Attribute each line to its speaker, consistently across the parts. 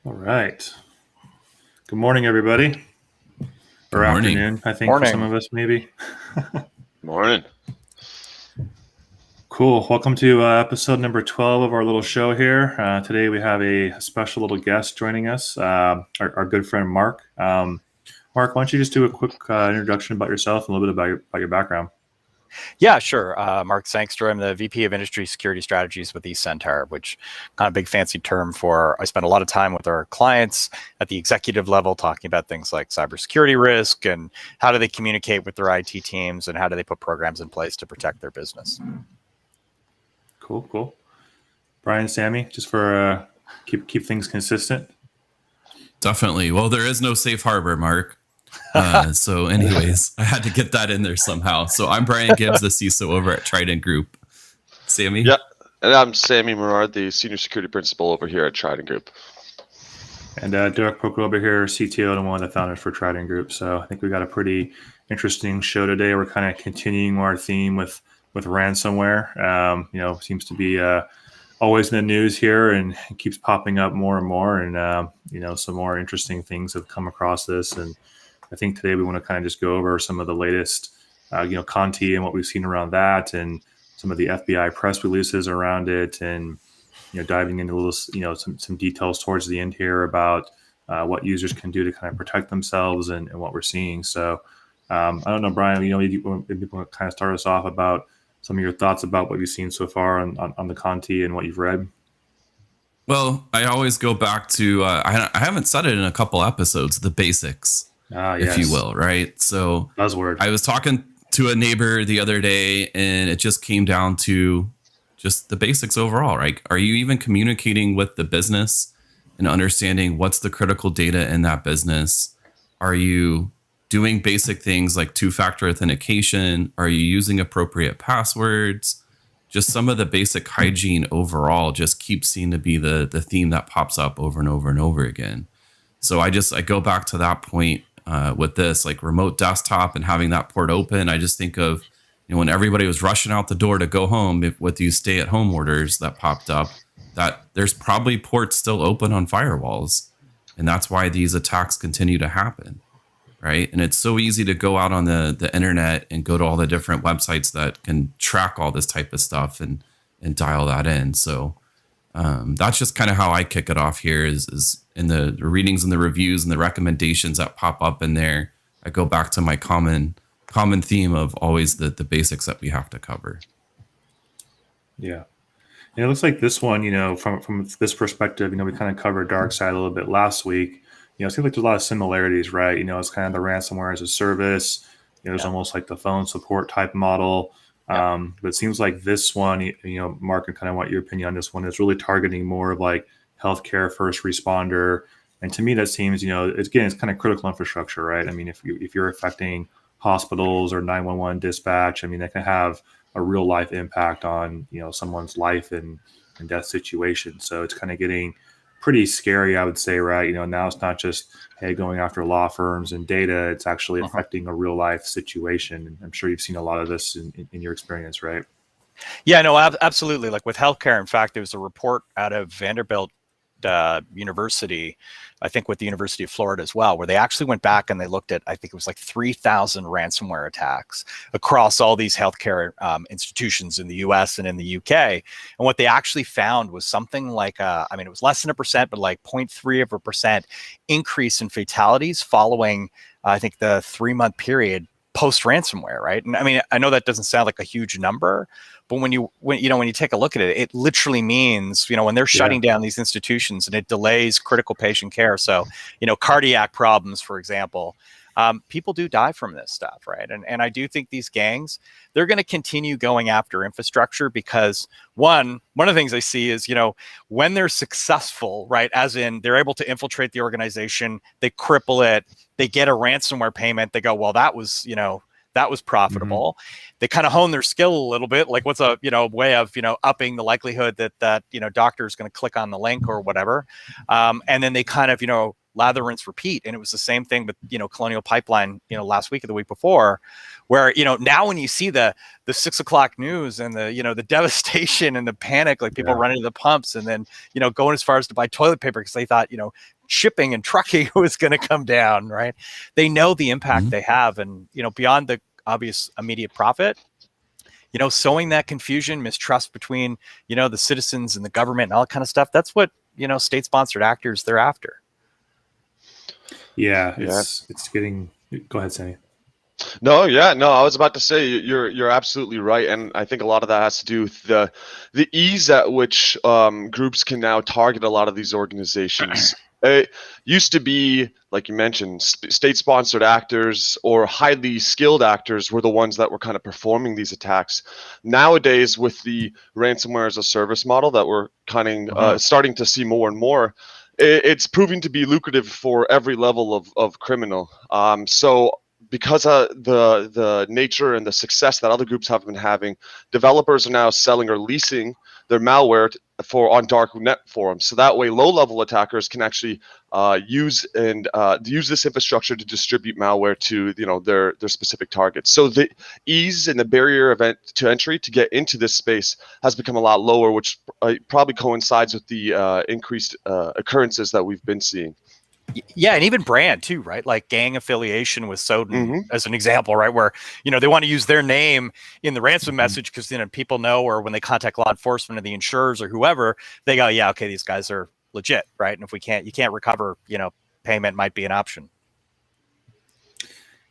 Speaker 1: All right. Good morning, everybody.
Speaker 2: Good
Speaker 1: Or
Speaker 2: morning.
Speaker 1: afternoon, I think, for some
Speaker 3: Morning.
Speaker 1: of us, maybe.
Speaker 4: Morning.
Speaker 1: Cool. Welcome to episode number 12 of our little show here. Today we have a special little guest joining us, our good friend Mark. Mark, why don't you just do a quick introduction about yourself and a little bit about your background?
Speaker 3: Yeah, sure. Mark Sangster. I'm the VP of Industry Security Strategies with eCentar, which kind of big fancy term for I spend a lot of time with our clients at the executive level talking about things like cybersecurity risk and how do they communicate with their IT teams and how do they put programs in place to protect their business.
Speaker 1: Cool. Brian, Sammy, just for keep things consistent.
Speaker 2: Definitely. Well, there is no safe harbor, Mark. So anyways, I had to get that in there somehow. So I'm Brian Gibbs, the CISO over at Triden Group. Sammy?
Speaker 4: Yeah, and I'm Sammy Menard, the Senior Security Principal over here at Triden Group.
Speaker 1: And Derek Poker over here, CTO and one of the founders for Triden Group. So I think we got a pretty interesting show today. We're kind of continuing our theme with ransomware. Seems to be always in the news here and it keeps popping up more and more. And, some more interesting things have come across this. And I think today we want to kind of just go over some of the latest, Conti and what we've seen around that and some of the FBI press releases around it and, diving into a little, some details towards the end here about what users can do to kind of protect themselves and what we're seeing. So I don't know, Brian, you want to kind of start us off about some of your thoughts about what you've seen so far on the Conti and what you've read?
Speaker 2: Well, I always go back to, I haven't said it in a couple episodes, the basics, if you will, right? So
Speaker 1: buzzword.
Speaker 2: I was talking to a neighbor the other day and it just came down to just the basics overall, right? Are you even communicating with the business and understanding what's the critical data in that business? Are you doing basic things like two-factor authentication? Are you using appropriate passwords? Just some of the basic hygiene overall just keeps seeming to be the theme that pops up over and over and over again. So I go back to that point with this, like remote desktop and having that port open. I just think of, when everybody was rushing out the door to go home with these stay-at-home orders that popped up, that there's probably ports still open on firewalls. And that's why these attacks continue to happen, right? And it's so easy to go out on the internet and go to all the different websites that can track all this type of stuff and dial that in. So that's just kind of how I kick it off here is in the readings and the reviews and the recommendations that pop up in there. I go back to my common theme of always the basics that we have to cover.
Speaker 1: Yeah. And it looks like this one, from this perspective, we kind of covered dark side a little bit last week. It seems like there's a lot of similarities, right? It's kind of the ransomware as a service. There's almost like the phone support type model. But it seems like this one, Mark, and kind of what your opinion on this one is really targeting more of like healthcare, first responder. And to me, that seems, it's kind of critical infrastructure, right? I mean, if you're affecting hospitals or 911 dispatch, that can have a real life impact on, someone's life and death situation. So it's kind of getting pretty scary, I would say, right? Now it's not just, hey, going after law firms and data, it's actually affecting a real life situation. And I'm sure you've seen a lot of this in your experience, right?
Speaker 3: Yeah, no, absolutely. Like with healthcare, in fact, there was a report out of Vanderbilt University, I think with the University of Florida as well, where they actually went back and they looked at, I think it was like 3,000 ransomware attacks across all these healthcare institutions in the US and in the UK. And what they actually found was something like, it was less than 1%, but like 0.3% increase in fatalities following, I think, the 3-month period post ransomware, right? And I know that doesn't sound like a huge number, but when you take a look at it, it literally means, when they're shutting down these institutions and it delays critical patient care. So, cardiac problems, for example, people do die from this stuff, right? And I do think these gangs, they're going to continue going after infrastructure because one of the things I see is, when they're successful, right, as in they're able to infiltrate the organization, they cripple it, they get a ransomware payment, they go, well, that was profitable. Mm-hmm. They kind of hone their skill a little bit, like what's a way of upping the likelihood that doctor is going to click on the link or whatever, and then they kind of lather, rinse, repeat. And it was the same thing with, Colonial Pipeline, last week or the week before, where, now when you see the 6 o'clock news and the devastation and the panic, like people running to the pumps and then, going as far as to buy toilet paper because they thought, shipping and trucking was going to come down, right? They know the impact they have. And, beyond the obvious immediate profit, sowing that confusion, mistrust between, the citizens and the government and all that kind of stuff. That's what, state-sponsored actors they're after.
Speaker 1: Yeah, it's getting. Go ahead, Sammy.
Speaker 4: No, I was about to say you're absolutely right, and I think a lot of that has to do with the ease at which groups can now target a lot of these organizations. It used to be, like you mentioned, state-sponsored actors or highly skilled actors were the ones that were kind of performing these attacks. Nowadays, with the ransomware as a service model that we're kind of starting to see more and more, it's proving to be lucrative for every level of criminal. So because of the nature and the success that other groups have been having, developers are now selling or leasing their malware on dark net forums. So that way, low-level attackers can actually use this infrastructure to distribute malware to their specific targets. So the ease and the barrier to entry to get into this space has become a lot lower, which probably coincides with the increased occurrences that we've been seeing.
Speaker 3: Yeah, and even brand too, right? Like gang affiliation with Soden as an example, right? Where, they want to use their name in the ransom message because, people know, or when they contact law enforcement or the insurers or whoever, they go, yeah, okay, these guys are legit, right? And if you can't recover, payment might be an option.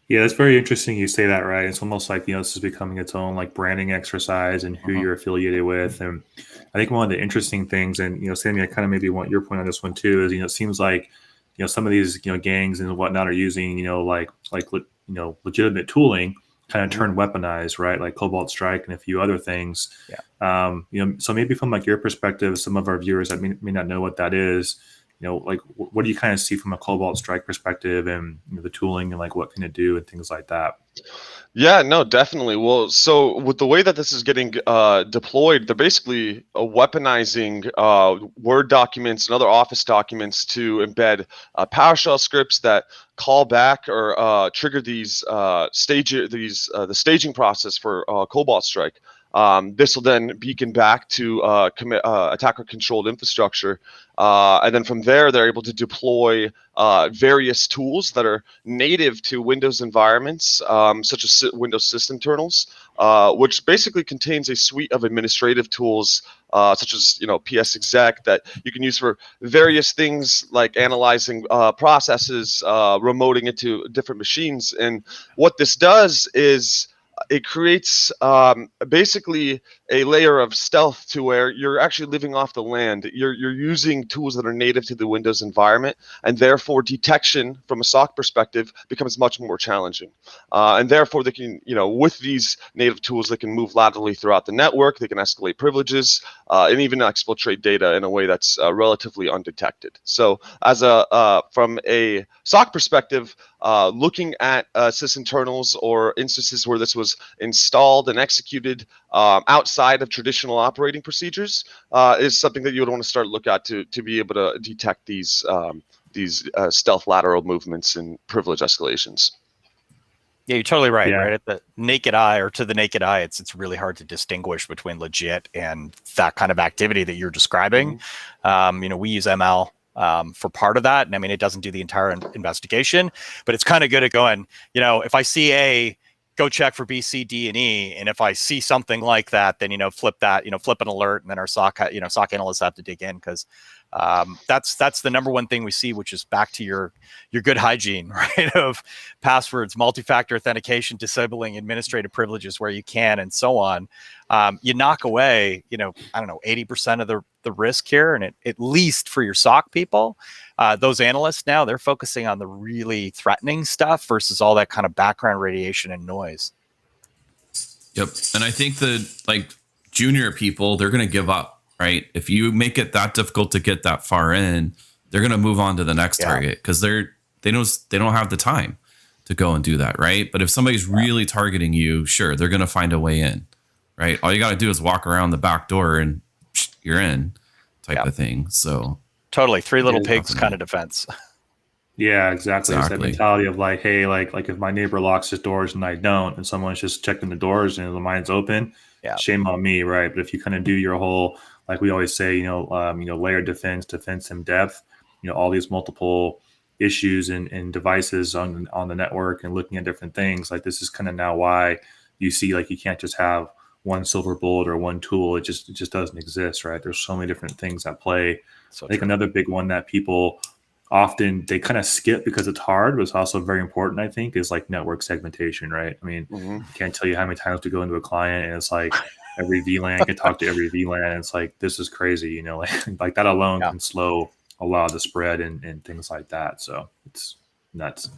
Speaker 1: Yeah, that's very interesting you say that, right? It's almost like, this is becoming its own like branding exercise and who you're affiliated with. And I think one of the interesting things, and, Sammy, I kind of maybe want your point on this one too, is, it seems like, some of these, gangs and whatnot are using, legitimate tooling kind of turned weaponized, right? Like Cobalt Strike and a few other things. Yeah. So maybe from like your perspective, some of our viewers that may not know what that is, like what do you kind of see from a Cobalt Strike perspective and the tooling and like what can it do and things like that?
Speaker 4: Yeah, no, definitely. Well, so with the way that this is getting deployed, they're basically weaponizing Word documents and other Office documents to embed PowerShell scripts that call back or trigger these the staging process for Cobalt Strike. This will then beacon back to attacker-controlled infrastructure. And then from there, they're able to deploy various tools that are native to Windows environments, such as Windows system internals, which basically contains a suite of administrative tools, such as PS exec that you can use for various things like analyzing processes, remoting it to different machines. And what this does is it creates basically a layer of stealth to where you're actually living off the land. You're using tools that are native to the Windows environment, and therefore detection from a SOC perspective becomes much more challenging. And therefore they can, with these native tools, they can move laterally throughout the network. They can escalate privileges and even exfiltrate data in a way that's relatively undetected. So as from a SOC perspective, looking at sysinternals or instances where this was installed and executed outside of traditional operating procedures is something that you would want to start look at to be able to detect these stealth lateral movements and privilege escalations.
Speaker 3: Yeah, you're totally right. Yeah. Right at the naked eye, or to the naked eye, it's really hard to distinguish between legit and that kind of activity that you're describing. We use ML for part of that, and I mean it doesn't do the entire investigation, but it's kind of good at going. If I see A, go check for B, C, D, and E, and if I see something like that, then flip that, flip an alert, and then our SOC, SOC analysts have to dig in because that's the number one thing we see, which is back to your good hygiene, right? Of passwords, multi-factor authentication, disabling administrative privileges where you can, and so on. You knock away, 80% of the risk here, and at least for your SOC people, those analysts now they're focusing on the really threatening stuff versus all that kind of background radiation and noise.
Speaker 2: Yep, and I think that junior people, they're going to give up. Right. If you make it that difficult to get that far in, they're going to move on to the next target because they don't have the time to go and do that. Right. But if somebody's really targeting you, sure, they're going to find a way in. Right. All you got to do is walk around the back door and you're in type of thing. So
Speaker 3: totally. Three little pigs kind of defense.
Speaker 1: Yeah, exactly. It's that
Speaker 2: Exactly.
Speaker 1: mentality of like, hey, like if my neighbor locks his doors and I don't, and someone's just checking the doors and the mine's open,
Speaker 3: Yeah.
Speaker 1: shame on me, right? But if you kind of do your whole, like we always say, layered defense in depth, all these multiple issues and devices on the network and looking at different things, like this is kind of now why you see like you can't just have one silver bullet or one tool. It just doesn't exist, right? There's so many different things at play.
Speaker 3: So
Speaker 1: I think
Speaker 3: true.
Speaker 1: another big one that people often they kind of skip because it's hard, but it's also very important, I think, is like network segmentation, right? I mean,
Speaker 4: Hmm.
Speaker 1: I can't tell you how many times we go into a client and it's like every VLAN, I can talk to every VLAN, and it's like, this is crazy, like that alone
Speaker 3: Yeah.
Speaker 1: can slow a lot of the spread and things like that. So it's nuts.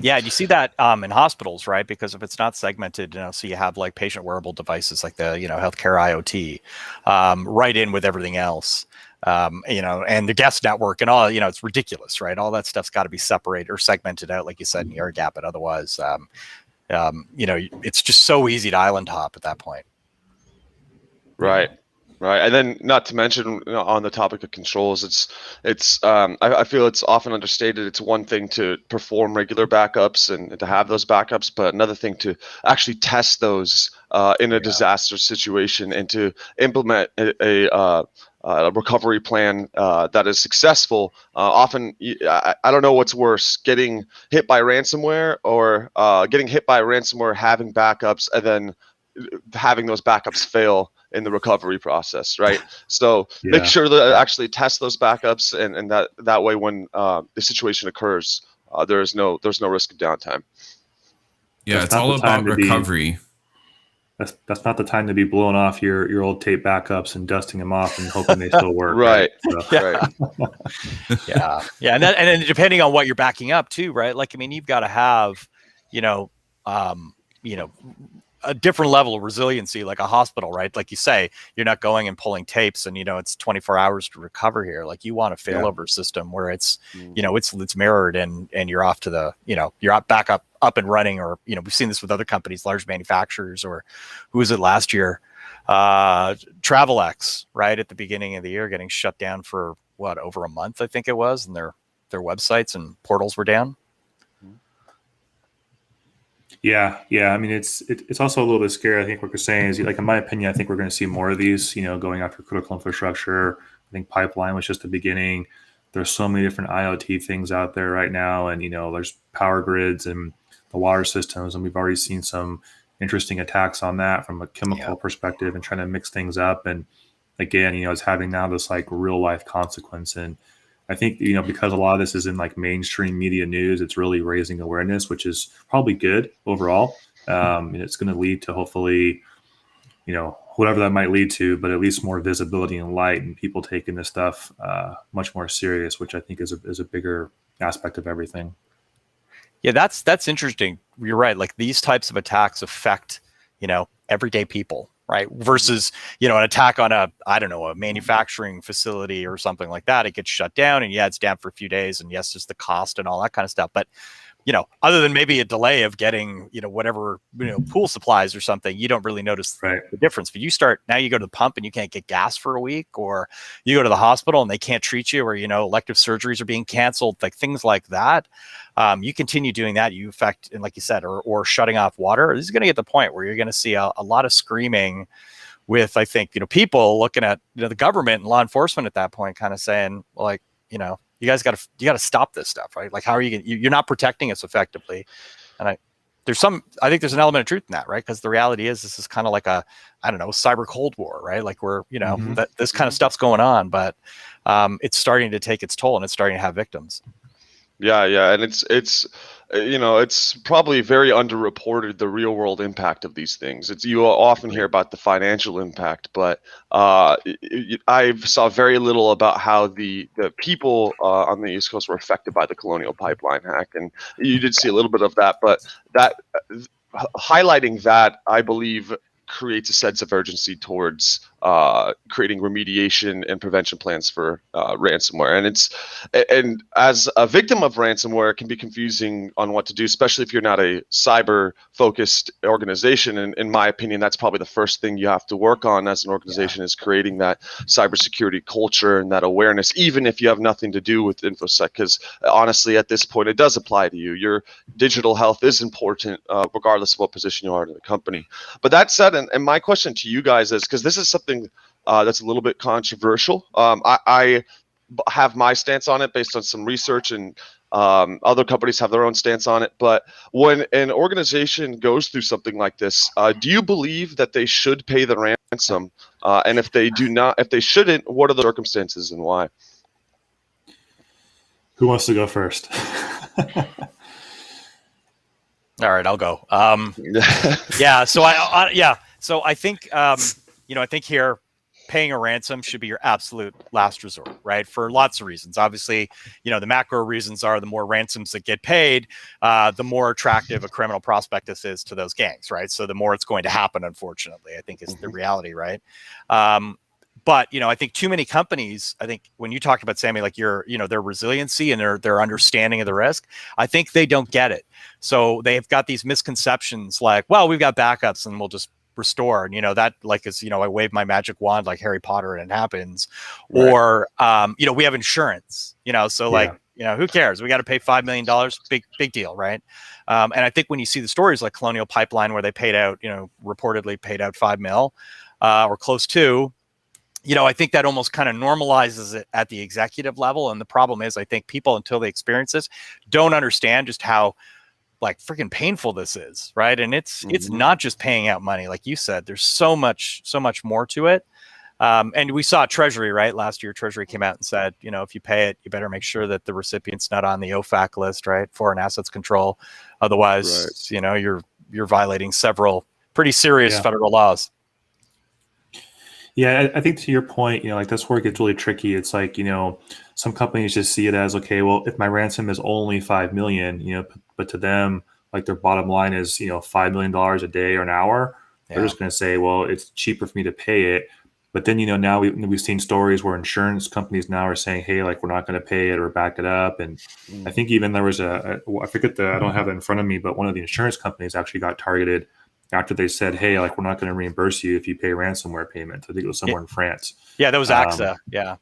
Speaker 3: Yeah, and you see that in hospitals, right? Because if it's not segmented, so you have like patient wearable devices like the healthcare IoT, right in with everything else, and the guest network and all. It's ridiculous, right? All that stuff's got to be separated or segmented out, like you said, in air gap. But otherwise, it's just so easy to island hop at that point.
Speaker 4: Right. Right. And then not to mention on the topic of controls, I feel it's often understated. It's one thing to perform regular backups and to have those backups, but another thing to actually test those in a disaster situation and to implement a recovery plan that is successful. Often, I don't know what's worse, getting hit by ransomware or getting hit by ransomware, having backups, and then having those backups fail in the recovery process, right? So make
Speaker 1: Yeah.
Speaker 4: sure to actually test those backups, and that way when the situation occurs, there's no risk of downtime.
Speaker 2: Yeah,
Speaker 1: That's
Speaker 2: it's
Speaker 1: not
Speaker 2: all
Speaker 1: the time
Speaker 2: about
Speaker 1: to be
Speaker 2: recovery.
Speaker 1: that's not the time to be blowing off your old tape backups and dusting them off and hoping they still work, right?
Speaker 4: Right.
Speaker 1: So,
Speaker 3: Yeah.
Speaker 4: Right.
Speaker 3: Yeah, and then depending on what you're backing up too, right? Like, I mean, you've got to have, you know, um, you know, a different level of resiliency, like a hospital, right? Like you say, you're not going and pulling tapes and it's 24 hours to recover here. Like you want a failover system where it's it's mirrored and you're off to the you're back up and running. Or we've seen this with other companies, large manufacturers, or who was it last year, TravelX, right at the beginning of the year, getting shut down for what, over a month, I think it was, and their websites and portals were down.
Speaker 1: Yeah. I mean, it's also a little bit scary. I think what you're saying is, like, in my opinion, I think we're going to see more of these. Going after critical infrastructure. I think pipeline was just the beginning. There's so many different IoT things out there right now, and there's power grids and the water systems, and we've already seen some interesting attacks on that from a chemical perspective and trying to mix things up. And again, it's having now this like real life consequence. And I think, because a lot of this is in like mainstream media news, it's really raising awareness, which is probably good overall. And it's going to lead to hopefully, whatever that might lead to, but at least more visibility and light and people taking this stuff much more serious, which I think is a bigger aspect of everything.
Speaker 3: Yeah, that's interesting. You're right. Like these types of attacks affect, everyday people, right? Versus, an attack on a manufacturing facility or something like that. It gets shut down and it's down for a few days. And yes, there's the cost and all that kind of stuff. But, other than maybe a delay of getting, whatever, pool supplies or something, you don't really notice the difference. But now you go to the pump and you can't get gas for a week, or you go to the hospital and they can't treat you, or, elective surgeries are being canceled, like things like that. You continue doing that, you affect, and like you said, or shutting off water. This is going to get to the point where you're going to see a lot of screaming with, I think, people looking at the government and law enforcement at that point, kind of saying, like, you guys got to stop this stuff, right? Like, how are you? You're not protecting us effectively, and I think there's an element of truth in that, right? Because the reality is, this is kind of like a, cyber Cold War, right? Like we're, that this kind of stuff's going on, but it's starting to take its toll and it's starting to have victims.
Speaker 4: Yeah, and it's probably very underreported, the real world impact of these things. You often hear about the financial impact, but I saw very little about how the people on the East Coast were affected by the Colonial Pipeline hack, and you did see a little bit of that, but highlighting that, I believe, creates a sense of urgency towards creating remediation and prevention plans for ransomware. And as a victim of ransomware, it can be confusing on what to do, especially if you're not a cyber-focused organization. And in my opinion, that's probably the first thing you have to work on as an organization, is creating that cybersecurity culture and that awareness, even if you have nothing to do with InfoSec, because honestly, at this point, it does apply to you. Your digital health is important, regardless of what position you are in the company. But that said, and my question to you guys is, because this is something that's a little bit controversial. I have my stance on it based on some research, and other companies have their own stance on it. But when an organization goes through something like this, do you believe that they should pay the ransom? And if they do not, if they shouldn't, what are the circumstances and why?
Speaker 1: Who wants to go first?
Speaker 3: All right, I'll go. So I think I think here, paying a ransom should be your absolute last resort, right? For lots of reasons. Obviously, the macro reasons are the more ransoms that get paid, the more attractive a criminal prospectus is to those gangs, right? So the more it's going to happen, unfortunately, I think is the reality, right? But I think too many companies, I think when you talk about, Sammy, like their resiliency and their understanding of the risk, I think they don't get it. So they've got these misconceptions like, well, we've got backups and we'll just restore, and that like is I wave my magic wand like Harry Potter and it happens, right. Or we have insurance, so like who cares, we got to pay $5 million, big deal, right? And I think when you see the stories like Colonial Pipeline where they paid out, reportedly paid out $5 million or close to, I think that almost kind of normalizes it at the executive level. And the problem is, I think people, until they experience this, don't understand just how like freaking painful this is, right? And it's not just paying out money, like you said. There's so much more to it. And we saw Treasury, right? Last year, Treasury came out and said, if you pay it, you better make sure that the recipient's not on the OFAC list, right? Foreign assets control. Otherwise, you're violating several pretty serious federal laws.
Speaker 1: Yeah, I think to your point, like that's where it gets really tricky. It's like, some companies just see it as, okay, well, if my ransom is only 5 million, but to them, like their bottom line is, $5 million a day or an hour. They're just going to say, well, it's cheaper for me to pay it. But then, now we've seen stories where insurance companies now are saying, hey, like, we're not going to pay it or back it up. And I think even there was I forget I don't have it in front of me, but one of the insurance companies actually got targeted after they said, hey, like, we're not going to reimburse you if you pay ransomware payments. I think it was somewhere in France.
Speaker 3: Yeah, that was AXA. Yeah.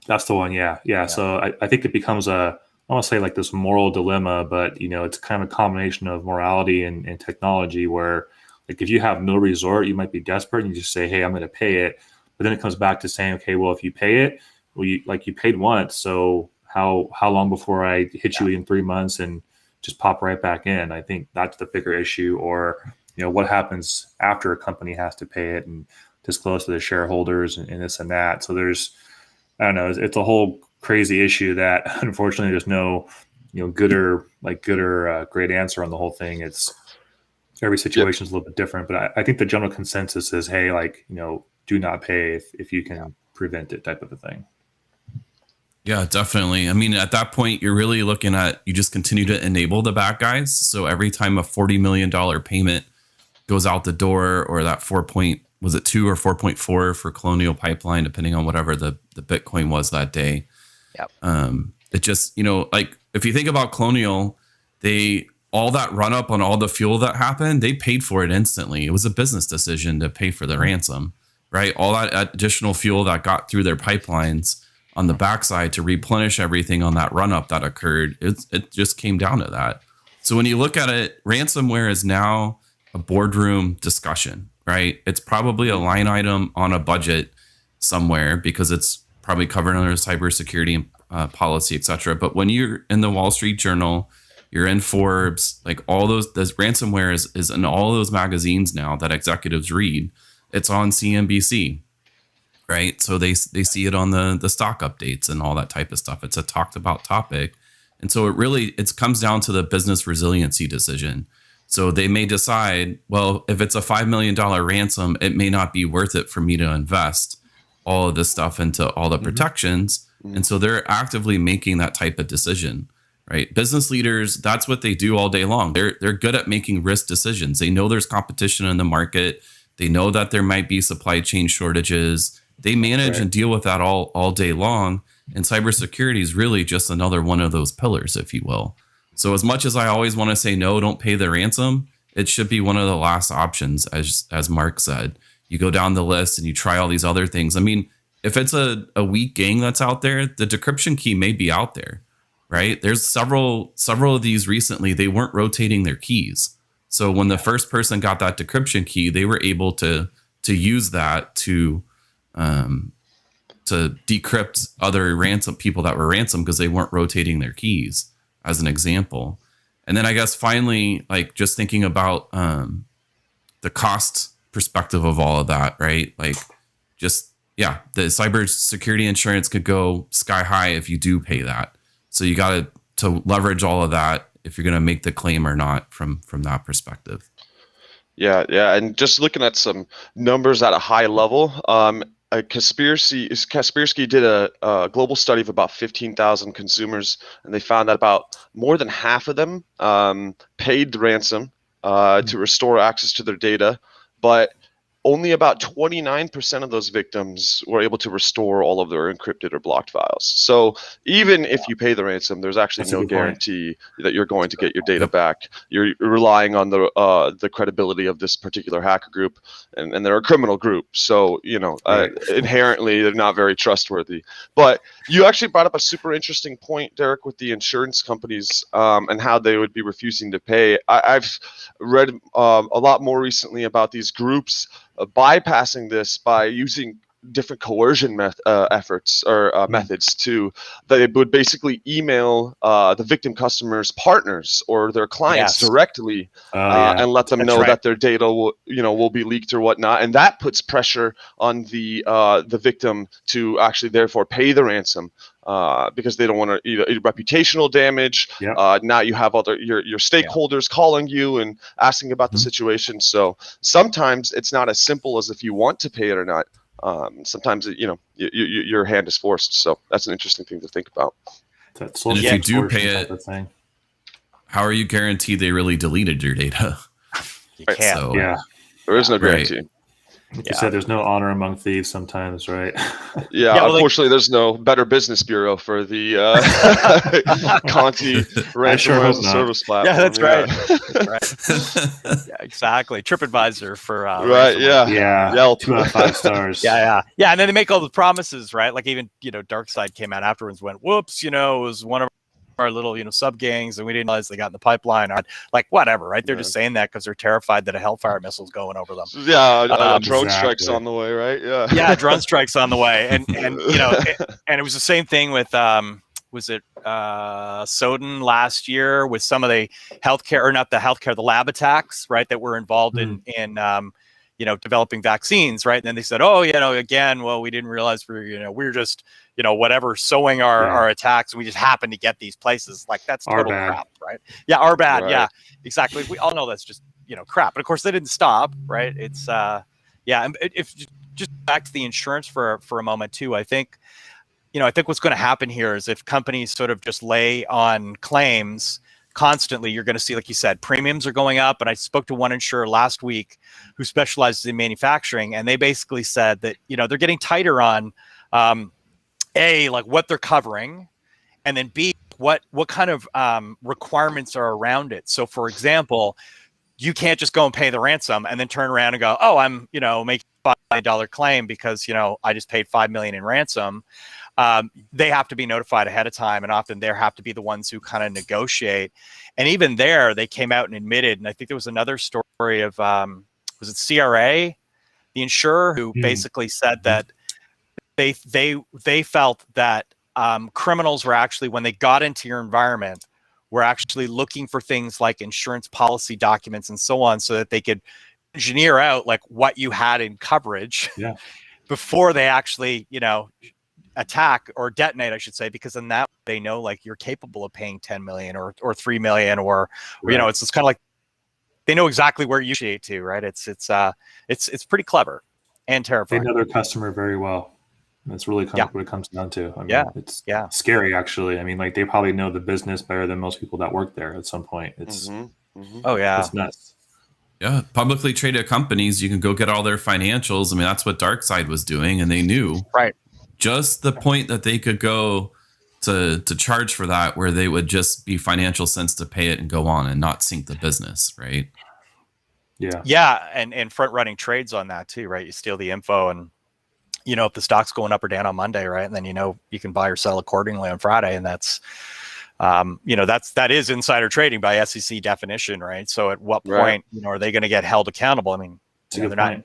Speaker 1: That's the one. Yeah. So I think it becomes I want to say like this moral dilemma, but, it's kind of a combination of morality and technology where, like, if you have no resort, you might be desperate and you just say, hey, I'm going to pay it. But then it comes back to saying, okay, well, if you pay it, well, you paid once. So how long before I hit you in 3 months and just pop right back in? I think that's the bigger issue. Or, what happens after a company has to pay it and disclose to the shareholders and this and that. So there's, I don't know, it's a whole crazy issue that unfortunately there's no, good or great answer on the whole thing. It's every situation is a little bit different, but I think the general consensus is, hey, like, do not pay if you can prevent it, type of a thing.
Speaker 2: Yeah, definitely. I mean, at that point, you're really looking at, you just continue to enable the bad guys. So every time a $40 million payment goes out the door, or that 2 or 4.4 for Colonial Pipeline, depending on whatever the Bitcoin was that day.
Speaker 3: Yep.
Speaker 2: It just, like if you think about Colonial, all that run up on all the fuel that happened, they paid for it instantly. It was a business decision to pay for the ransom, right? All that additional fuel that got through their pipelines on the backside to replenish everything on that run up that occurred, it just came down to that. So when you look at it, ransomware is now a boardroom discussion, right? It's probably a line item on a budget somewhere because it's probably covered under cybersecurity policy, et cetera. But when you're in the Wall Street Journal, you're in Forbes, like all those, this ransomware is in all those magazines now that executives read. It's on CNBC, right? So they see it on the stock updates and all that type of stuff. It's a talked about topic. And so it comes down to the business resiliency decision. So they may decide, well, if it's a $5 million ransom, it may not be worth it for me to invest all of this stuff into all the protections. And so they're actively making that type of decision, right? Business leaders, that's what they do all day long. They're good at making risk decisions. They know there's competition in the market. They know that there might be supply chain shortages. They manage and deal with that all day long. And cybersecurity is really just another one of those pillars, if you will. So as much as I always want to say, no, don't pay the ransom, it should be one of the last options, as Mark said. You go down the list and you try all these other things. I mean, if it's a weak gang that's out there, the decryption key may be out there, right? There's several of these recently, they weren't rotating their keys. So when the first person got that decryption key, they were able to use that to decrypt other ransom people that were ransom because they weren't rotating their keys, as an example. And then I guess finally, like just thinking about the cost perspective of all of that, right? Like just, yeah, the cybersecurity insurance could go sky high if you do pay that. So you got to leverage all of that if you're going to make the claim or not from that perspective.
Speaker 4: Yeah. And just looking at some numbers at a high level, Kaspersky did a global study of about 15,000 consumers, and they found that about more than half of them paid the ransom to restore access to their data, but only about 29% of those victims were able to restore all of their encrypted or blocked files. So even if you pay the ransom, there's actually no guarantee that you're going to get your data back. You're relying on the credibility of this particular hacker group, and they're a criminal group. So, inherently, they're not very trustworthy. But you actually brought up a super interesting point, Derek, with the insurance companies and how they would be refusing to pay. I've read a lot more recently about these groups bypassing this by using different coercion efforts or methods to, they would basically email the victim customers' partners or their clients directly and let them know that their data will be leaked or whatnot, and that puts pressure on the victim to actually therefore pay the ransom. Because they don't want to either reputational damage. Now you have your stakeholders calling you and asking about the situation. So sometimes it's not as simple as if you want to pay it or not. Sometimes your hand is forced. So that's an interesting thing to think about.
Speaker 2: And if you do pay it, how are you guaranteed they really deleted your data?
Speaker 3: You can't.
Speaker 2: So,
Speaker 4: there is no guarantee.
Speaker 1: Like you said, there's no honor among thieves sometimes, right?
Speaker 4: Unfortunately, there's no Better Business Bureau for the Conti Ransomware as a Service platform.
Speaker 3: Yeah, that's right. Yeah, exactly. TripAdvisor for
Speaker 4: Yelp.
Speaker 1: 2 out of 5 stars.
Speaker 3: Yeah. And then they make all the promises, right? Like even DarkSide came out afterwards, went, "Whoops, it was one of our little sub gangs, and we didn't realize they got in the pipeline." Like whatever, right? They're just saying that because they're terrified that a Hellfire missile's going over them.
Speaker 4: Drone strikes on the way, right?
Speaker 3: Yeah, drone strikes on the way, and and it was the same thing with was it Soden last year with some of the the lab attacks, right? That were involved in developing vaccines, right? And then they said, again, well, we didn't realize we're just sowing our attacks. We just happen to get these places. Like that's total crap, right? Yeah, our bad. Right. Yeah, exactly. We all know that's just crap. But of course, they didn't stop, right? It's and if just back to the insurance for a moment too, I think what's going to happen here is if companies sort of just lay on claims constantly, you're going to see, like you said, premiums are going up. And I spoke to one insurer last week who specializes in manufacturing, and they basically said that they're getting tighter on A, like what they're covering, and then B, what kind of requirements are around it. So for example, you can't just go and pay the ransom and then turn around and go, oh, I'm making $5 million claim because I just paid $5 million in ransom. They have to be notified ahead of time, and often they have to be the ones who kind of negotiate. And even there, they came out and admitted, and I think there was another story of was it CRA, the insurer, who basically said that they felt that criminals were actually, when they got into your environment, were actually looking for things like insurance policy documents and so on, so that they could engineer out like what you had in coverage before they actually attack or detonate, I should say, because in that they know like you're capable of paying 10 million or 3 million or it's kind of like they know exactly where you should to, right? It's pretty clever and terrifying.
Speaker 1: They know their customer very well. That's really what it comes down to. I mean, it's scary actually. I mean, like they probably know the business better than most people that work there at some point. It's
Speaker 3: oh yeah,
Speaker 1: it's nuts.
Speaker 2: Yeah, publicly traded companies, you can go get all their financials. I mean, that's what DarkSide was doing, and they knew
Speaker 3: Right.
Speaker 2: just the point that they could go to charge for that, where they would just be financial sense to pay it and go on and not sink the business, right?
Speaker 1: Yeah.
Speaker 3: Yeah, and front running trades on that too, right? You steal the info, and if the stock's going up or down on Monday, right, and then you can buy or sell accordingly on Friday, and that's that is insider trading by SEC definition, right? So at what point are they going to get held accountable? I mean, they're not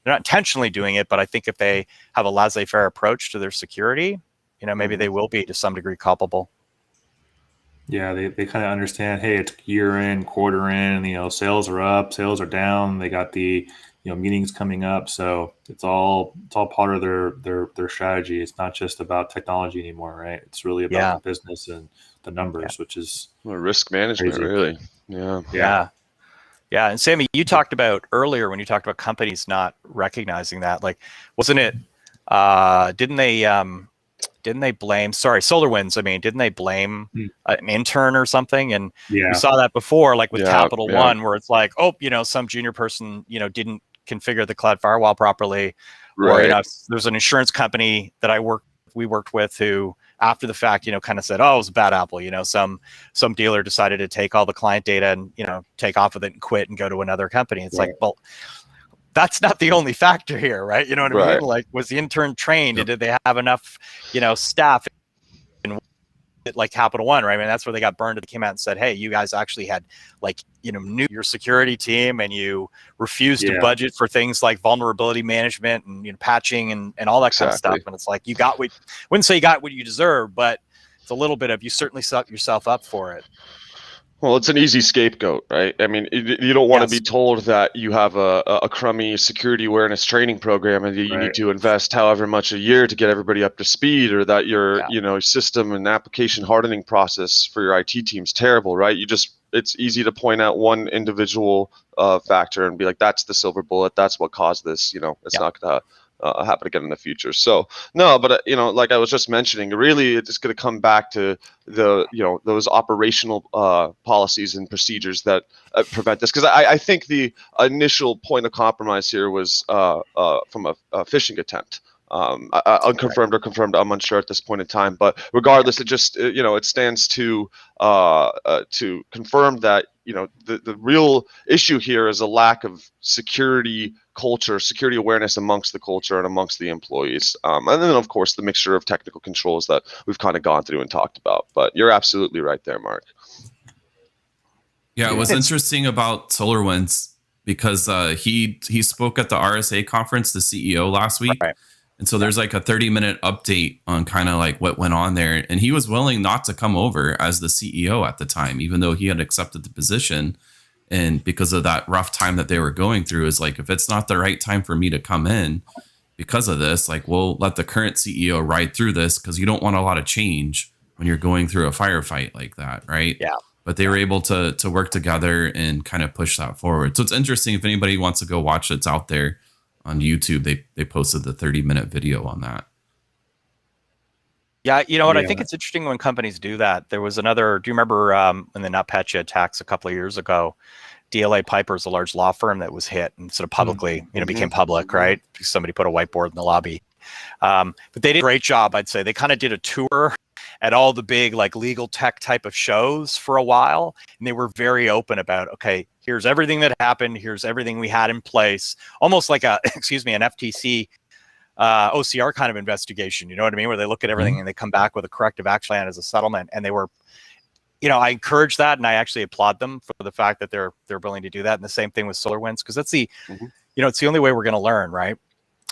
Speaker 3: intentionally doing it, but I think if they have a laissez-faire approach to their security, maybe they will be to some degree culpable.
Speaker 1: Yeah, they kind of understand, hey, it's year in, quarter in, sales are up, sales are down. They got the meetings coming up, so it's all part of their strategy. It's not just about technology anymore, right? It's really about the business and the numbers, which is
Speaker 4: risk management, crazy. Really.
Speaker 3: Yeah. And Sammy, you talked about earlier when you talked about companies not recognizing that, like, wasn't it? Didn't they blame? Sorry, SolarWinds. I mean, didn't they blame an intern or something? And we saw that before, like with Capital One, where it's like, some junior person, didn't configure the cloud firewall properly, or there's an insurance company that we worked with who, after the fact, kind of said, oh, it was a bad apple. Some dealer decided to take all the client data and take off with it and quit and go to another company. It's like, well, that's not the only factor here, right? You know what I mean? Like, was the intern trained? Did they have enough, staff in like Capital One, right? I mean, that's where they got burned. They came out and said, hey, you guys actually had knew your security team, and you refused to budget for things like vulnerability management and patching and all that kind of stuff. And it's like, wouldn't say you got what you deserve, but it's a little bit of, you certainly set yourself up for it.
Speaker 4: Well, it's an easy scapegoat, right? I mean, you don't want to be told that you have a crummy security awareness training program and you need to invest however much a year to get everybody up to speed, or that your system and application hardening process for your IT team's terrible, right? It's easy to point out one individual factor and be like, that's the silver bullet, that's what caused this. It's not going to happen again in the future. So no, but like I was just mentioning, really it's going to come back to those operational policies and procedures that prevent this. Because I think the initial point of compromise here was from a phishing attempt. Unconfirmed or confirmed, I'm unsure at this point in time, but regardless, it just it stands to confirm that the real issue here is a lack of security culture, security awareness amongst the culture and amongst the employees, and then of course the mixture of technical controls that we've kind of gone through and talked about. But you're absolutely right there, Mark.
Speaker 2: Yeah, it was interesting about SolarWinds because he spoke at the RSA conference, the CEO, last week. Right. And so there's like a 30-minute update on kind of like what went on there. And he was willing not to come over as the CEO at the time, even though he had accepted the position. And because of that rough time that they were going through, is like, if it's not the right time for me to come in because of this, like, we'll let the current CEO ride through this, because you don't want a lot of change when you're going through a firefight like that, right?
Speaker 3: Yeah.
Speaker 2: But they were able to work together and kind of push that forward. So it's interesting, if anybody wants to go watch, it's out there on YouTube. They posted the 30-minute video on that.
Speaker 3: Yeah, you know what? I think it's interesting when companies do that. There was another, do you remember in the NotPetya attacks a couple of years ago, DLA Piper is a large law firm that was hit and sort of publicly, became public, right? Somebody put a whiteboard in the lobby. But they did a great job, I'd say. They kind of did a tour at all the big like legal tech type of shows for a while. And they were very open about, okay, here's everything that happened. Here's everything we had in place. Almost like an FTC OCR kind of investigation, you know what I mean? Where they look at everything and they come back with a corrective action plan as a settlement. And they were, I encourage that, and I actually applaud them for the fact that they're willing to do that. And the same thing with SolarWinds, because that's the, it's the only way we're going to learn, right?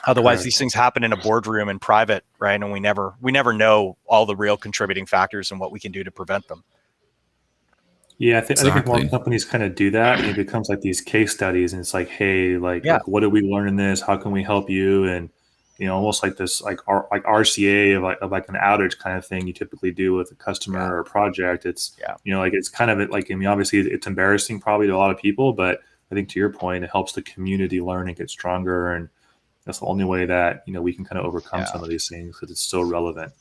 Speaker 3: Otherwise, these things happen in a boardroom in private, right? And we never know all the real contributing factors and what we can do to prevent them.
Speaker 1: Yeah, I think if more companies kind of do that, it becomes like these case studies, and it's like, hey, like what did we learn in this? How can we help you? And almost like this, like RCA of like an outage kind of thing you typically do with a customer or a project. It's like it's kind of like, I mean, obviously it's embarrassing probably to a lot of people, but I think to your point, it helps the community learn and get stronger, and that's the only way that we can kind of overcome some of these things, because it's so relevant.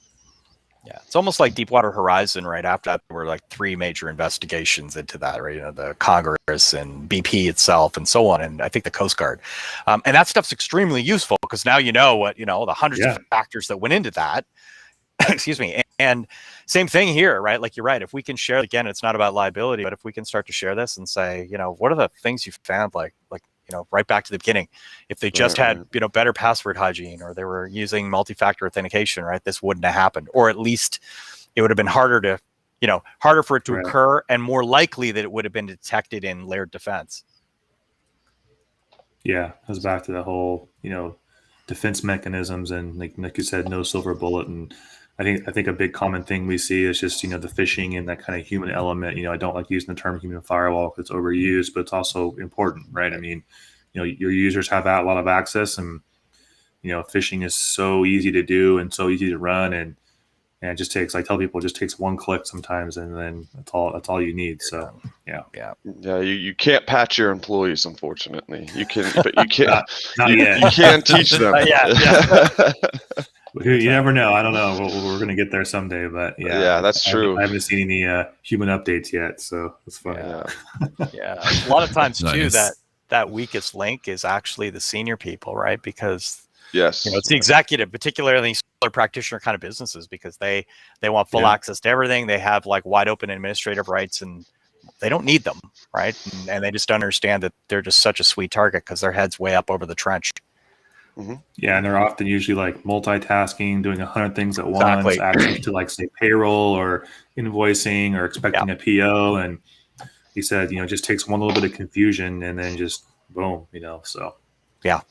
Speaker 3: Yeah, it's almost like Deepwater Horizon. Right after that, there were like 3 major investigations into that. Right, the Congress and BP itself, and so on, and I think the Coast Guard. And that stuff's extremely useful because now what the hundreds of factors that went into that. Excuse me. And same thing here, right? Like you're right. If we can share, again, it's not about liability, but if we can start to share this and say, what are the things you found, like right back to the beginning, if they just had, better password hygiene, or they were using multi-factor authentication, right? This wouldn't have happened, or at least it would have been harder for it to occur, and more likely that it would have been detected in layered defense.
Speaker 1: Yeah, it goes back to the whole, defense mechanisms, and like you said, no silver bullet. And I think a big common thing we see is just, the phishing and that kind of human element. I don't like using the term human firewall because it's overused, but it's also important, right? I mean, your users have a lot of access, and, phishing is so easy to do and so easy to run. And it just takes, I tell people, it just takes one click sometimes, and then that's all you need. So, yeah.
Speaker 4: You can't patch your employees, unfortunately. You can, but you can't.
Speaker 1: Not yet.
Speaker 4: You can't teach them.
Speaker 1: You never know. I don't know. We're going to get there someday, but
Speaker 4: yeah, that's true.
Speaker 1: I haven't seen any human updates yet, so it's fun.
Speaker 3: Yeah. A lot of times too, that weakest link is actually the senior people, right? Because it's the executive, particularly solar practitioner kind of businesses, because they want full access to everything. They have like wide open administrative rights, and they don't need them, right? And they just understand that they're just such a sweet target because their head's way up over the trench.
Speaker 4: Mm-hmm.
Speaker 1: Yeah, and they're often usually like multitasking, doing 100 things at once, access to like say payroll or invoicing or expecting a PO. And he said, it just takes one little bit of confusion and then just boom, so.
Speaker 3: Yeah.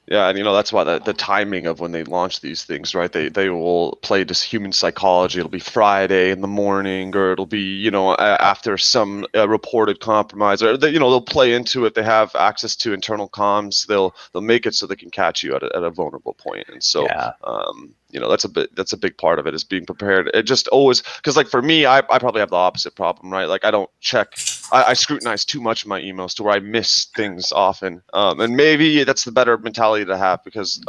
Speaker 4: Yeah, and that's why the timing of when they launch these things, right? They will play this human psychology. It'll be Friday in the morning, or it'll be after some reported compromise, or they'll play into it. They have access to internal comms. They'll make it so they can catch you at a vulnerable point. And so that's a big part of it, is being prepared. It just always, because like for me, I probably have the opposite problem, right? Like I don't check. I scrutinize too much of my emails to where I miss things often. And maybe that's the better mentality to have, because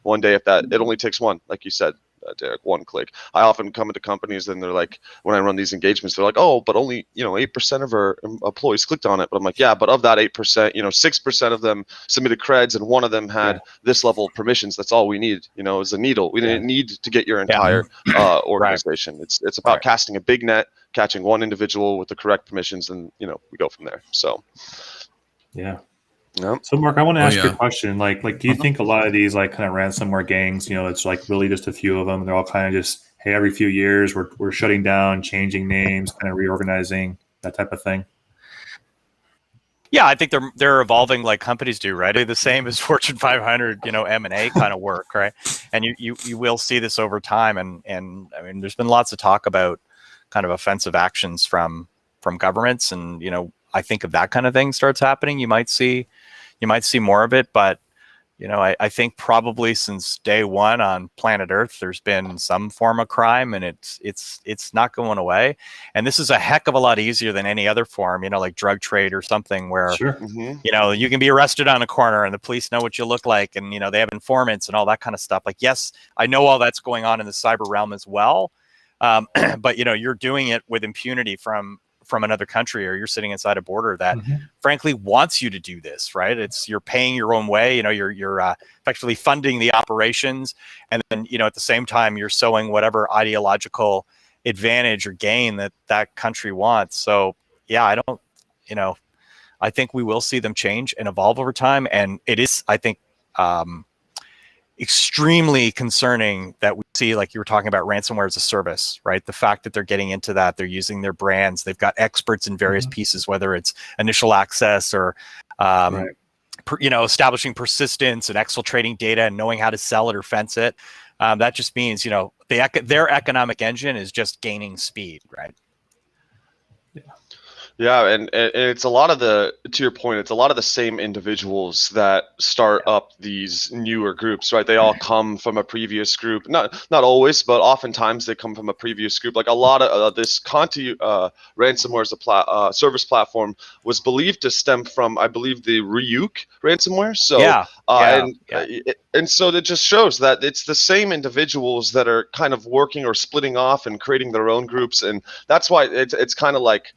Speaker 4: one day, if it only takes one, like you said, Derek, one click. I often come into companies and they're like, when I run these engagements, they're like, oh, but only 8% of our employees clicked on it. But I'm like, yeah, but of that 8%, 6% of them submitted creds, and one of them had this level of permissions. That's all we need. Is a needle. We didn't need to get your entire organization. It's about casting a big net, catching one individual with the correct permissions, and we go from there. So
Speaker 1: yeah.
Speaker 4: Yep.
Speaker 1: So Mark, I want to ask you a question. Like, do you think a lot of these like kind of ransomware gangs, it's like really just a few of them? They're all kind of just, hey, every few years we're shutting down, changing names, kind of reorganizing, that type of thing.
Speaker 3: Yeah, I think they're evolving like companies do, right? They're the same as Fortune 500, M&A kind of work, right? And you will see this over time. And I mean, there's been lots of talk about kind of offensive actions from governments, and I think if that kind of thing starts happening, you might see more of it. But I think probably since day one on planet Earth, there's been some form of crime, and it's not going away. And this is a heck of a lot easier than any other form, like drug trade or something, where you can be arrested on a corner and the police know what you look like, and they have informants and all that kind of stuff. Like, yes, I know all that's going on in the cyber realm as well, but you're doing it with impunity from another country, or you're sitting inside a border that frankly wants you to do this, right? You're paying your own way, you're effectively funding the operations. And then, at the same time, you're sowing whatever ideological advantage or gain that country wants. So yeah, I think we will see them change and evolve over time. And it is, I think, extremely concerning that we see, like you were talking about, ransomware as a service, right? The fact that they're getting into that, they're using their brands, they've got experts in various pieces, whether it's initial access or, establishing persistence and exfiltrating data and knowing how to sell it or fence it. That just means, their economic engine is just gaining speed, right?
Speaker 4: Yeah, and it's a lot of to your point, it's a lot of the same individuals that start up these newer groups, right? They all come from a previous group. Not always, but oftentimes they come from a previous group. Like a lot of this Conti ransomware as a service platform was believed to stem from, I believe, the Ryuk ransomware. So and so that just shows that it's the same individuals that are kind of working or splitting off and creating their own groups, and that's why it's kind of like.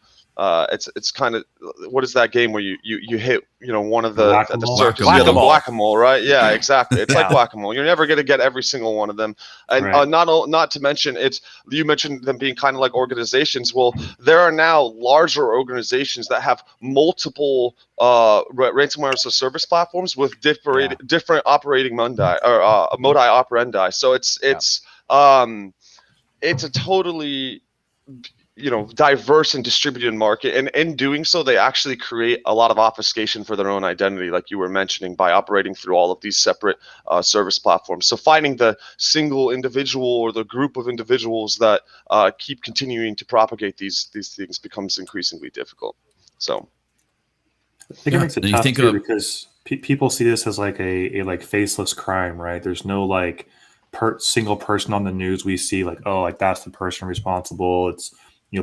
Speaker 4: It's kind of, what is that game where you hit one of the at the circus, the whack-a-mole, right? Yeah, exactly. It's like whack-a-mole. You're never going to get every single one of them, and not to mention you mentioned them being kind of like organizations. Well, there are now larger organizations that have multiple ransomware as a service platforms with different operating modi operandi. So it's a totally diverse and distributed market, and in doing so they actually create a lot of obfuscation for their own identity, like you were mentioning, by operating through all of these separate service platforms. So finding the single individual or the group of individuals that keep continuing to propagate these things becomes increasingly difficult. So
Speaker 1: I think it makes it tough too, because people see this as like a like faceless crime, right? There's no like single person on the news we see like, oh, like that's the person responsible. It's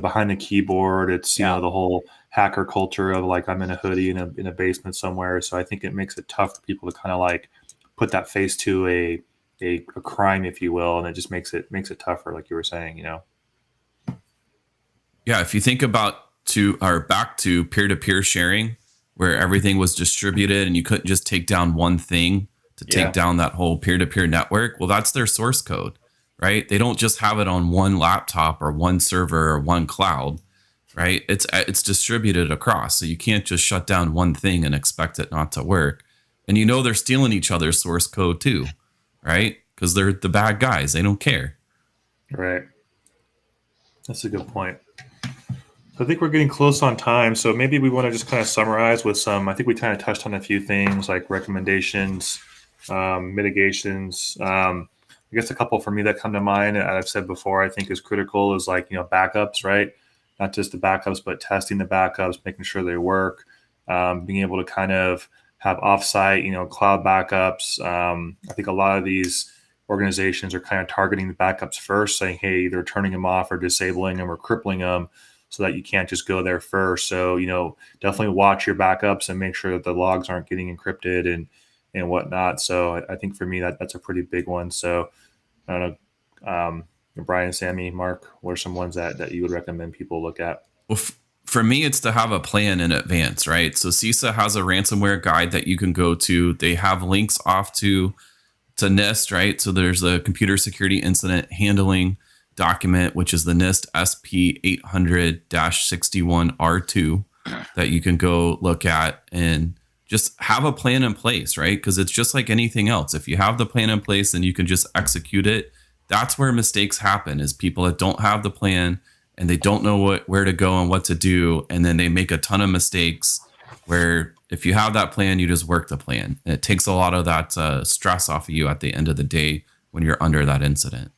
Speaker 1: behind the keyboard. It's the whole hacker culture of like, I'm in a hoodie in a basement somewhere. So I think it makes it tough for people to kind of like put that face to a crime, if you will, and it just makes it tougher, like you were saying.
Speaker 2: Yeah, if you think about back to peer-to-peer sharing, where everything was distributed and you couldn't just take down one thing to take down that whole peer-to-peer network. Well, that's their source code, right? They don't just have it on one laptop or one server or one cloud, right? It's distributed across. So you can't just shut down one thing and expect it not to work. And they're stealing each other's source code too, right? Because they're the bad guys. They don't care.
Speaker 1: Right. That's a good point. I think we're getting close on time, so maybe we want to just kind of summarize with some. I think we kind of touched on a few things like recommendations, mitigations. I guess a couple for me that come to mind, I've said before, I think is critical is like, backups, right? Not just the backups, but testing the backups, making sure they work, being able to kind of have offsite, cloud backups. I think a lot of these organizations are kind of targeting the backups first, saying, hey, they're turning them off or disabling them or crippling them, so that you can't just go there first. So, definitely watch your backups and make sure that the logs aren't getting encrypted and whatnot. So I think for me, that's a pretty big one. So I don't know, Brian, Sammy, Mark, what are some ones that you would recommend people look at?
Speaker 2: Well, for me, it's to have a plan in advance, right? So CISA has a ransomware guide that you can go to. They have links off to NIST, right? So there's a computer security incident handling document, which is the NIST SP 800-61R2 that you can go look at and just have a plan in place, right? Because it's just like anything else. If you have the plan in place, then you can just execute it. That's where mistakes happen, is people that don't have the plan and they don't know where to go and what to do. And then they make a ton of mistakes, where if you have that plan, you just work the plan. And it takes a lot of that stress off of you at the end of the day when you're under that incident.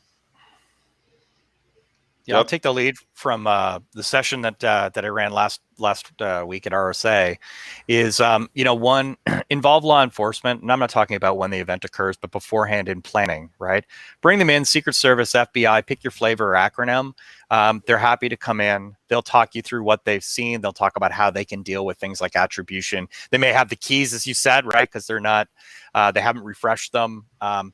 Speaker 3: Yeah, I'll take the lead from the session that I ran last week at RSA. Is one, involve law enforcement, and I'm not talking about when the event occurs, but beforehand in planning. Right, bring them in, Secret Service, FBI, pick your flavor or acronym. They're happy to come in. They'll talk you through what they've seen. They'll talk about how they can deal with things like attribution. They may have the keys, as you said, right, because they're not. They haven't refreshed them.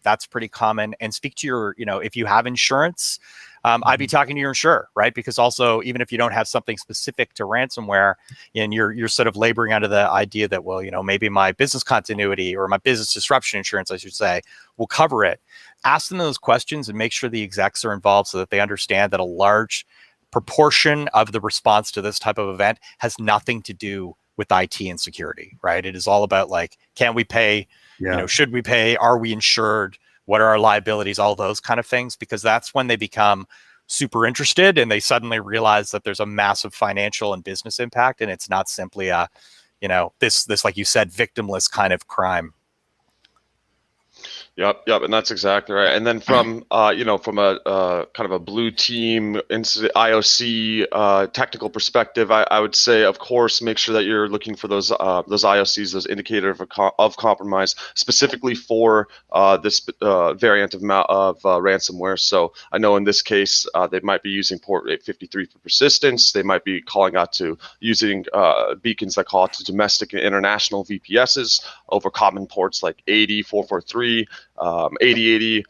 Speaker 3: That's pretty common. And speak to your, if you have insurance. I'd be talking to your insurer, right? Because also, even if you don't have something specific to ransomware, and you're sort of laboring under the idea that, well, maybe my business continuity or my business disruption insurance, I should say, will cover it. Ask them those questions and make sure the execs are involved so that they understand that a large proportion of the response to this type of event has nothing to do with IT and security, right? It is all about like, can we pay? Should we pay? Are we insured? What are our liabilities? All those kind of things, because that's when they become super interested and they suddenly realize that there's a massive financial and business impact, and it's not simply a, this like you said, victimless kind of crime.
Speaker 4: Yep, and that's exactly right. And then from from a kind of a blue team incident IOC technical perspective, I would say, of course, make sure that you're looking for those IOCs, those indicator of compromise, specifically for this variant of ransomware. So I know in this case they might be using port 853 for persistence. They might be calling out to using beacons that call out to domestic and international VPSs over common ports like 80, 443. 8080.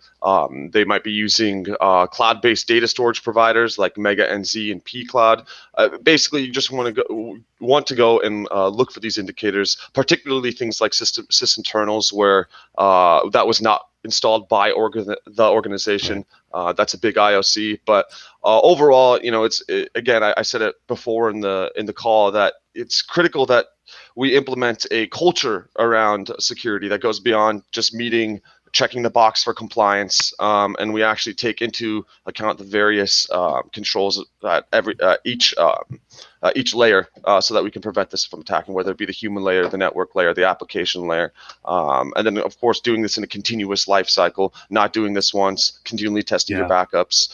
Speaker 4: They might be using cloud-based data storage providers like Mega NZ and pCloud. Basically, you just want to go and look for these indicators, particularly things like sysinternals, where that was not installed by the organization. That's a big IOC, but overall, again, I said it before in the call that it's critical that we implement a culture around security that goes beyond just checking the box for compliance, and we actually take into account the various controls that each layer, so that we can prevent this from attacking, whether it be the human layer, the network layer, the application layer, and then of course doing this in a continuous life cycle, not doing this once, continually testing your backups,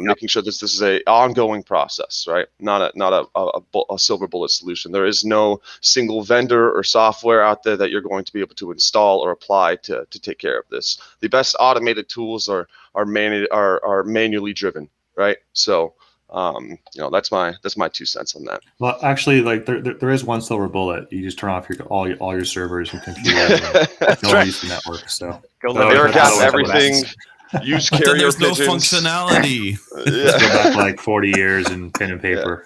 Speaker 4: making sure this is a ongoing process, right? Not a silver bullet solution. There is no single vendor or software out there that you're going to be able to install or apply to take care of this. The best automated tools are manually driven, right? So that's my 2 cents on that.
Speaker 1: Well, actually, like there is one silver bullet. You just turn off all your servers and computers and don't use the network. So
Speaker 4: air gap everything. Use
Speaker 2: but
Speaker 4: carrier
Speaker 2: then there's
Speaker 4: pigeons.
Speaker 2: No functionality.
Speaker 1: Let's go back like 40 years and pen and paper.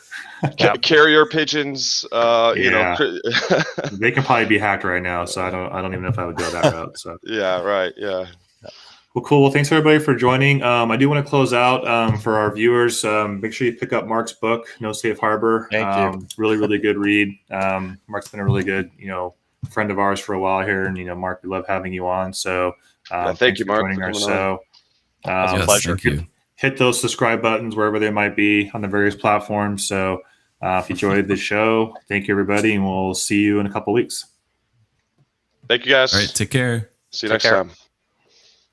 Speaker 4: Carrier pigeons.
Speaker 1: They can probably be hacked right now. So I don't even know if I would go that route. So
Speaker 4: yeah, right. Yeah.
Speaker 1: Well, cool. Well, thanks everybody for joining. I do want to close out for our viewers. Make sure you pick up Mark's book, No Safe Harbor.
Speaker 3: Thank you.
Speaker 1: Really, really good read. Mark's been a really good, friend of ours for a while here, and Mark, we love having you on. So
Speaker 4: thank you, Mark,
Speaker 1: for joining our show.
Speaker 3: It's a pleasure.
Speaker 2: Thank you.
Speaker 1: Hit those subscribe buttons wherever they might be on the various platforms. So if you enjoyed the show, thank you everybody, and we'll see you in a couple weeks.
Speaker 4: Thank you guys.
Speaker 2: All right, take care.
Speaker 4: See you next time.